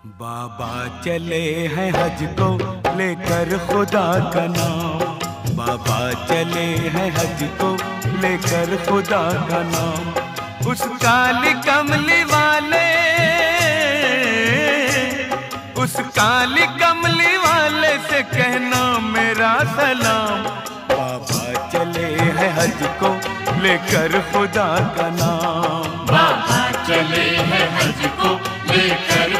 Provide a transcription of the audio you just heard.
बाबा चले हैं हज को लेकर खुदा का नाम। बाबा चले हैं हज को लेकर खुदा का नाम। उस काली कमली वाले, उस काली कमली वाले से कहना मेरा सलाम। बाबा चले हैं हज को लेकर खुदा का नाम। बाबा चले हैं हज को लेकर